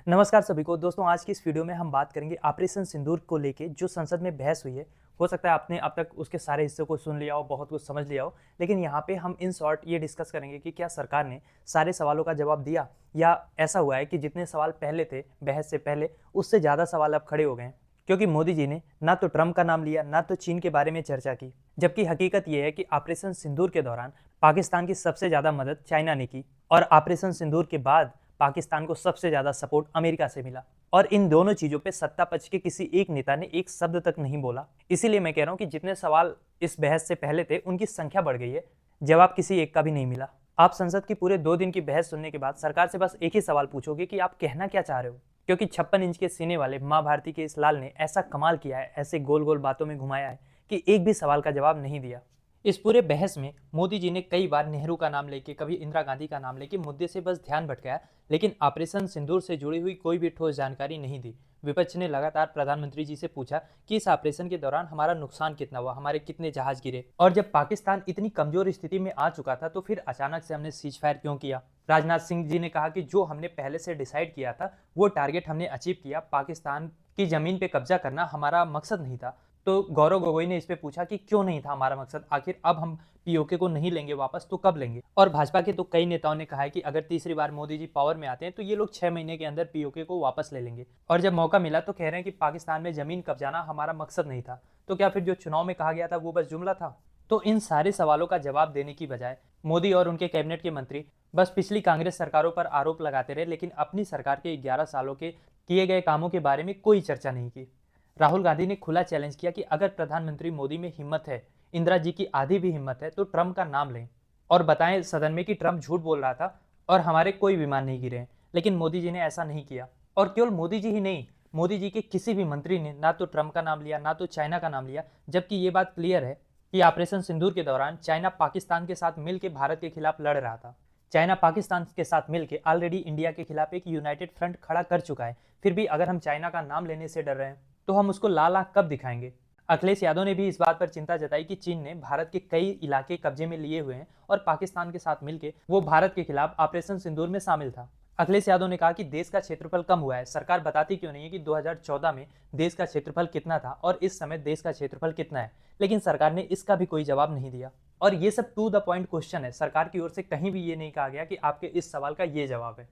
नमस्कार सभी को दोस्तों। आज की इस वीडियो में हम बात करेंगे ऑपरेशन सिंदूर को लेके जो संसद में बहस हुई है। हो सकता है आपने अब तक उसके सारे हिस्सों को सुन लिया हो, बहुत कुछ समझ लिया हो, लेकिन यहाँ पे हम इन शॉर्ट ये डिस्कस करेंगे कि क्या सरकार ने सारे सवालों का जवाब दिया या ऐसा हुआ है कि जितने सवाल पहले थे बहस से पहले उससे ज़्यादा सवाल अब खड़े हो गए हैं। क्योंकि मोदी जी ने ना तो ट्रंप का नाम लिया ना तो चीन के बारे में चर्चा की, जबकि हकीकत यह है कि ऑपरेशन सिंदूर के दौरान पाकिस्तान की सबसे ज़्यादा मदद चाइना ने की और ऑपरेशन सिंदूर के बाद पाकिस्तान को सबसे ज्यादा सपोर्ट अमेरिका से मिला। और इन दोनों चीजों पे सत्ता पक्ष के किसी एक नेता ने एक शब्द तक नहीं बोला। इसीलिए मैं कह रहा हूं कि जितने सवाल इस बहस से पहले थे उनकी संख्या बढ़ गई है, जवाब किसी एक का भी नहीं मिला। आप संसद की पूरे 2 दिन की बहस सुनने के बाद सरकार से बस एक ही सवाल पूछोगे कि आप कहना क्या चाह रहे हो, क्योंकि 56 इंच के सीने वाले माँ भारती के इस लाल ने ऐसा कमाल किया है, ऐसे गोल गोल बातों में घुमाया है कि एक भी सवाल का जवाब नहीं दिया। इस पूरे बहस में मोदी जी ने कई बार नेहरू का नाम लेके, कभी इंदिरा गांधी का नाम लेके मुद्दे से बस ध्यान भटकाया, लेकिन ऑपरेशन सिंदूर से जुड़ी हुई कोई भी ठोस जानकारी नहीं दी। विपक्ष ने लगातार प्रधानमंत्री जी से पूछा कि इस ऑपरेशन के दौरान हमारा नुकसान कितना हुआ, हमारे कितने जहाज गिरे, और जब पाकिस्तान इतनी कमजोर स्थिति में आ चुका था तो फिर अचानक से हमने सीज फायर क्यों किया। राजनाथ सिंह जी ने कहा कि जो हमने पहले से डिसाइड किया था वो टारगेट हमने अचीव किया, पाकिस्तान की जमीन पे कब्जा करना हमारा मकसद नहीं था। तो गौरव गोगोई ने इस पे पूछा कि क्यों नहीं था हमारा मकसद, आखिर अब हम पीओके को नहीं लेंगे वापस तो कब लेंगे। और भाजपा के तो कई नेताओं ने कहा है कि अगर तीसरी बार मोदी जी पावर में आते हैं तो ये लोग 6 महीने के अंदर पीओके को वापस ले लेंगे। और जब मौका मिला तो कह रहे हैं कि पाकिस्तान में जमीन कब्जाना हमारा मकसद नहीं था। तो क्या फिर जो चुनाव में कहा गया था वो बस जुमला था? तो इन सारे सवालों का जवाब देने की बजाय मोदी और उनके कैबिनेट के मंत्री बस पिछली कांग्रेस सरकारों पर आरोप लगाते रहे, लेकिन अपनी सरकार के 11 सालों के किए गए कामों के बारे में कोई चर्चा नहीं की। राहुल गांधी ने खुला चैलेंज किया कि अगर प्रधानमंत्री मोदी में हिम्मत है, इंदिरा जी की आधी भी हिम्मत है, तो ट्रंप का नाम लें और बताएं सदन में कि ट्रंप झूठ बोल रहा था और हमारे कोई विमान नहीं गिरे। लेकिन मोदी जी ने ऐसा नहीं किया। और केवल मोदी जी ही नहीं, मोदी जी के किसी भी मंत्री ने ना तो ट्रंप का नाम लिया ना तो चाइना का नाम लिया, जबकि ये बात क्लियर है कि ऑपरेशन सिंदूर के दौरान चाइना पाकिस्तान के साथ मिलकर भारत के खिलाफ लड़ रहा था। चाइना पाकिस्तान के साथ मिलकर ऑलरेडी इंडिया के खिलाफ एक यूनाइटेड फ्रंट खड़ा कर चुका है। फिर भी अगर हम चाइना का नाम लेने से डर रहे हैं तो हम उसको लाल आंख कब दिखाएंगे? अखिलेश यादव ने भी इस बात पर चिंता जताई कि चीन ने भारत के कई इलाके कब्जे में लिए हुए हैं और पाकिस्तान के साथ मिलकर वो भारत के खिलाफ ऑपरेशन सिंदूर में शामिल था। अखिलेश यादव ने कहा कि देश का क्षेत्रफल कम हुआ है, सरकार बताती क्यों नहीं है कि 2014 में देश का क्षेत्रफल कितना था और इस समय देश का क्षेत्रफल कितना है, लेकिन सरकार ने इसका भी कोई जवाब नहीं दिया। और ये सब टू द पॉइंट क्वेश्चन है, सरकार की ओर से कहीं भी ये नहीं कहा गया कि आपके इस सवाल का ये जवाब है।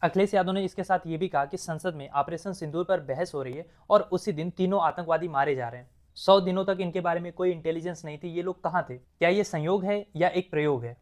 अखिलेश यादव ने इसके साथ ये भी कहा कि संसद में ऑपरेशन सिंदूर पर बहस हो रही है और उसी दिन तीनों आतंकवादी मारे जा रहे हैं। 100 दिनों तक इनके बारे में कोई इंटेलिजेंस नहीं थी, ये लोग कहाँ थे? क्या ये संयोग है या एक प्रयोग है?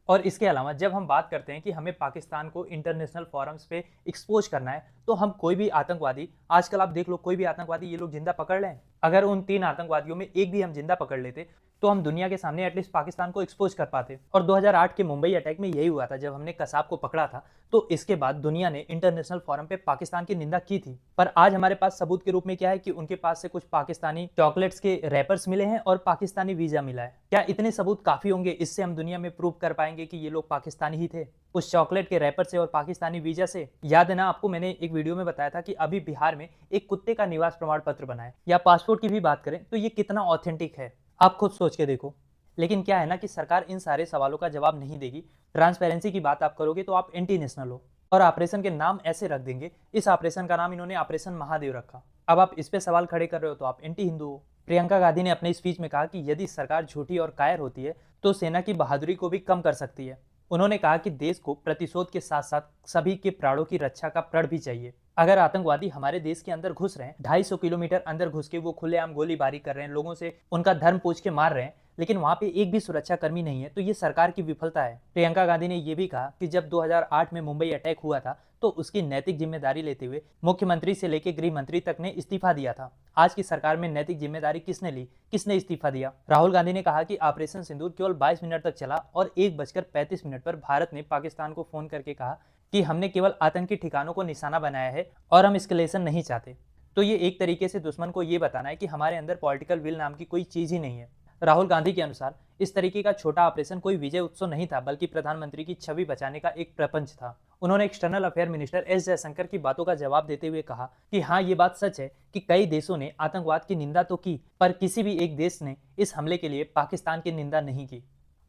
और इसके अलावा जब हम बात करते हैं कि हमें पाकिस्तान को इंटरनेशनल फोरम्स पे एक्सपोज करना है, तो हम कोई भी आतंकवादी, आजकल आप देख लो कोई भी आतंकवादी ये लोग जिंदा पकड़ लें। अगर उन 3 आतंकवादियों में एक भी हम जिंदा पकड़ लेते तो हम दुनिया के सामने एटलीस्ट पाकिस्तान को एक्सपोज कर पाते। और 2008 के मुंबई अटैक में यही हुआ था, जब हमने कसाब को पकड़ा था तो इसके बाद दुनिया ने इंटरनेशनल फोरम पे पाकिस्तान की निंदा की थी। पर आज हमारे पास सबूत के रूप में क्या है कि उनके पास से कुछ पाकिस्तानी चॉकलेट्स के रैपर्स मिले हैं और पाकिस्तानी वीजा मिला है। क्या इतने सबूत काफी होंगे? इससे हम दुनिया में प्रूव कर पाएंगे कि ये लोग पाकिस्तानी ही थे, उस चॉकलेट के रैपर से और पाकिस्तानी वीजा से? याद है ना आपको, मैंने एक वीडियो में बताया था कि अभी बिहार में एक कुत्ते का निवास प्रमाण पत्र बना है। या पासपोर्ट की भी बात करें तो ये कितना ऑथेंटिक है, आप खुद सोच के देखो। लेकिन क्या है ना कि सरकार इन सारे सवालों का जवाब नहीं देगी। ट्रांसपेरेंसी की बात आप करोगे तो आप एंटी नेशनल हो और ऑपरेशन के नाम ऐसे रख देंगे। इस ऑपरेशन का नाम इन्होंने ऑपरेशन महादेव रखा। अब आप इस पे सवाल खड़े कर रहे हो तो आप एंटी हिंदू हो। प्रियंका गांधी ने अपने स्पीच में कहा कि यदि सरकार झूठी और कायर होती है तो सेना की बहादुरी को भी कम कर सकती है। उन्होंने कहा कि देश को प्रतिशोध के साथ साथ सभी के प्राणों की रक्षा का प्रण भी चाहिए। अगर आतंकवादी हमारे देश के अंदर घुस रहे हैं, 250 किलोमीटर अंदर घुस के वो खुलेआम गोलीबारी कर रहे हैं, लोगों से उनका धर्म पूछ के मार रहे हैं, लेकिन वहां पे एक भी सुरक्षा कर्मी नहीं है, तो ये सरकार की विफलता है। प्रियंका गांधी ने यह भी कहा कि जब 2008 में मुंबई अटैक हुआ था तो उसकी नैतिक जिम्मेदारी लेते हुए मुख्यमंत्री से लेकर गृह मंत्री तक ने इस्तीफा दिया था। आज की सरकार में नैतिक जिम्मेदारी किसने ली, किसने इस्तीफा दिया? राहुल गांधी ने कहा कि ऑपरेशन सिंदूर केवल 22 मिनट तक चला और 1:35 पर भारत ने पाकिस्तान को फोन करके कहा कि हमने केवल आतंकी ठिकानों को निशाना बनाया है और हम एस्केलेशन नहीं चाहते। तो ये एक तरीके से दुश्मन को ये बताना है कि हमारे अंदर पॉलिटिकल विल नाम की कोई चीज ही नहीं है। राहुल गांधी के अनुसार इस तरीके का छोटा ऑपरेशन कोई विजय उत्सव नहीं था, बल्कि प्रधानमंत्री की छवि बचाने का एक प्रपंच था। उन्होंने external affair minister S Jaishankar की बातों का जवाब देते हुए कहा कि हाँ, ये बात सच है कि कई देशों ने आतंकवाद की निंदा तो की, पर किसी भी एक देश ने इस हमले के लिए पाकिस्तान की निंदा नहीं की।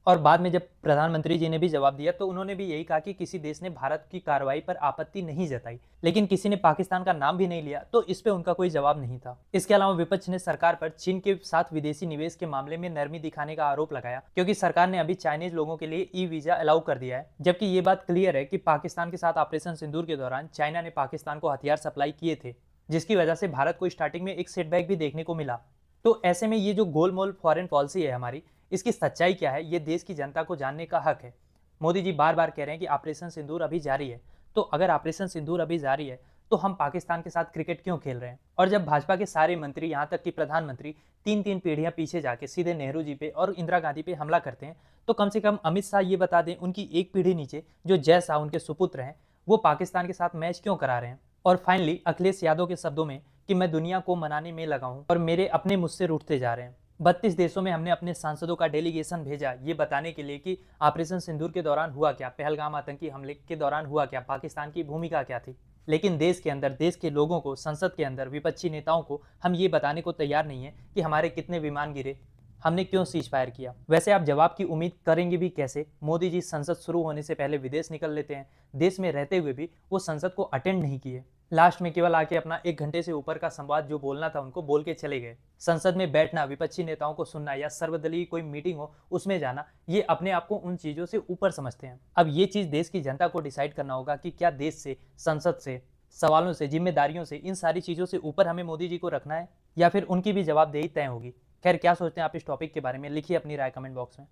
और बाद में जब प्रधानमंत्री जी ने भी जवाब दिया तो उन्होंने भी यही कहा कि किसी देश ने भारत की कार्रवाई पर आपत्ति नहीं जताई, लेकिन किसी ने पाकिस्तान का नाम भी नहीं लिया, तो इस पे उनका कोई जवाब नहीं था। इसके अलावा विपक्ष ने सरकार पर चीन के साथ विदेशी निवेश के मामले में नरमी दिखाने का आरोप लगाया, क्योंकि सरकार ने अभी चाइनीज लोगों के लिए ई वीजा अलाउ कर दिया है, जबकि ये बात क्लियर है कि पाकिस्तान के साथ ऑपरेशन सिंदूर के दौरान चाइना ने पाकिस्तान को हथियार सप्लाई किए थे, जिसकी वजह से भारत को स्टार्टिंग में एक सेटबैक भी देखने को मिला। तो ऐसे में ये जो गोलमोल फॉरेन पॉलिसी है हमारी, इसकी सच्चाई क्या है, ये देश की जनता को जानने का हक है। मोदी जी बार बार कह रहे हैं कि ऑपरेशन सिंदूर अभी जारी है, तो अगर ऑपरेशन सिंदूर अभी जारी है तो हम पाकिस्तान के साथ क्रिकेट क्यों खेल रहे हैं? और जब भाजपा के सारे मंत्री, यहाँ तक कि प्रधानमंत्री, तीन तीन पीढ़ियां पीछे जाके सीधे नेहरू जी पे और इंदिरा गांधी पे हमला करते हैं, तो कम से कम अमित शाह ये बता दें, उनकी एक पीढ़ी नीचे जो जय शाह उनके सुपुत्र हैं, वो पाकिस्तान के साथ मैच क्यों करा रहे हैं? और फाइनली अखिलेश यादव के शब्दों में कि मैं दुनिया को मनाने में लगा हूं और मेरे अपने मुझसे रूठते जा रहे हैं। 32 देशों में हमने अपने सांसदों का डेलीगेशन भेजा ये बताने के लिए कि ऑपरेशन सिंदूर के दौरान हुआ क्या, पहलगाम आतंकी हमले के दौरान हुआ क्या, पाकिस्तान की भूमिका क्या थी। लेकिन देश के अंदर, देश के लोगों को, संसद के अंदर विपक्षी नेताओं को हम ये बताने को तैयार नहीं है कि हमारे कितने विमान गिरे, हमने क्यों सीज फायर किया। वैसे आप जवाब की उम्मीद करेंगे भी कैसे? मोदी जी संसद शुरू होने से पहले विदेश निकल लेते हैं, देश में रहते हुए भी वो संसद को अटेंड नहीं किए, लास्ट में केवल आके अपना 1 घंटे से ऊपर का संवाद जो बोलना था उनको बोल के चले गए। संसद में बैठना, विपक्षी नेताओं को सुनना या सर्वदलीय कोई मीटिंग हो उसमें जाना, ये अपने आप को उन चीजों से ऊपर समझते हैं। अब ये चीज देश की जनता को डिसाइड करना होगा कि क्या देश से, संसद से, सवालों से, जिम्मेदारियों से, इन सारी चीजों से ऊपर हमें मोदी जी को रखना है या फिर उनकी भी जवाबदेही तय होगी। खैर, क्या सोचते हैं आप इस टॉपिक के बारे में? लिखिए अपनी राय कमेंट बॉक्स में।